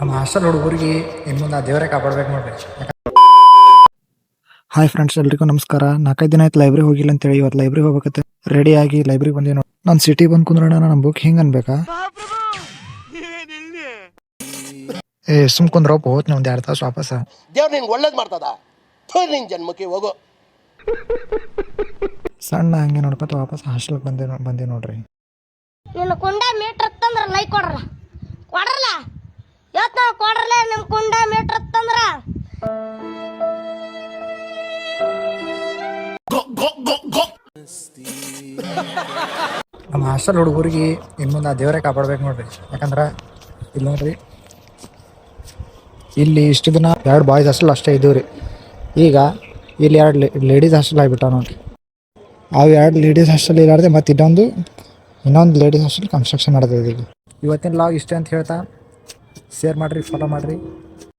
ನಮ್ಮ ಹಾಸ್ಟೆಲ್ ಹುಡುಗರಿಗೆ ಇನ್ನು ಮುಂದೆ ದೇವರೇ ಕಾಪಾಡ್ಬೇಕು ನೋಡ್ರಿ. ಹಾಯ್ ಫ್ರೆಂಡ್ಸ್, ಎಲ್ರಿಗೂ ನಮಸ್ಕಾರ. 4-5 ದಿನ ಆಯ್ತು ಲೈಬ್ರರಿ ಹೋಗಿಲ್ಲ ಅಂತೇಳಿ ಇವತ್ತು ಲೈಬ್ರರಿ ಹೋಗ್ಬೇಕತ್ತೆ ರೆಡಿ ಆಗಿ ಲೈಬ್ರರಿ ಬಂದಿ ನೋಡಿ. ನಾನು ಸಿಟಿ ಬಂದು ಕುಂದ್ರೋಣ ನಮ್ಮ ಬುಕ್ ಹಿಂಗೆ ಅನ್ಬೇಕಾ? ಸುಮ್ ಕುಂದ್ರಪ್ಪ, ಹೋತ್ ಒಂದು 2 ತಾಸು ವಾಪಸ್. ದೇವ್ರು ನಿನ್ಗೆ ಒಳ್ಳೇದು ಮಾಡ್ತದ, ನಿನ್ ಜನ್ಮಕ್ಕೆ ಹೋಗೋ. ಸಣ್ಣ ಹಂಗೆ ನೋಡ್ಕೊತ ವಾಪಸ್ ಹಾಸ್ಟೆಲ್ಗೆ ಬಂದೆ ನೋಡ್ರಿ. ನಿನ್ನ ಕುಂಡ ಮೀಟ್ರ್ ತಂದ್ರ ಲೈ ಕೊಡ್ರಲ್ಲ ಇವತ್ತು ನಾವು ಕೊಡ್ರಲ್ಲ ನಿಮ್ಮ ಕುಂಡ ಮೀಟ್ರ್ ತಂದ್ರ. ನಮ್ಮ ಹಾಸ್ಟೆಲ್ ಹುಡುಗರಿಗೆ ಇನ್ನು ಮುಂದೆ ದೇವರೇ ಕಾಪಾಡ್ಬೇಕು ನೋಡ್ರಿ. ಯಾಕಂದ್ರೆ ಇಲ್ಲಿ ನೋಡ್ರಿ, ಇಲ್ಲಿ ಇಷ್ಟು ದಿನ 2 ಬಾಯ್ಸ್ ಹಾಸ್ಟೆಲ್ ಅಷ್ಟೇ ಇದ್ದೀವಿ ರೀ. ಈಗ ಇಲ್ಲಿ 2 ಲೇಡೀಸ್ ಹಾಸ್ಟೆಲ್ ಆಗಿಬಿಟ್ಟಾವ ನೋಡ್ರಿ. ಅವು 2 ಲೇಡೀಸ್ ಹಾಸ್ಟೆಲ್ ಇಲ್ಲಾರ್ದೆ ಮತ್ತು ಇನ್ನೊಂದು ಲೇಡೀಸ್ ಹಾಸ್ಟೆಲ್ ಕನ್ಸ್ಟ್ರಕ್ಷನ್ ನಡೆದಿದೆ. ಈಗ ಇವತ್ತಿನ ಲಾಗ್ ಇಷ್ಟೇ ಅಂತ ಹೇಳ್ತಾ ಶೇರ್ ಮಾಡಿರಿ, ಫಾಲೋ ಮಾಡಿರಿ.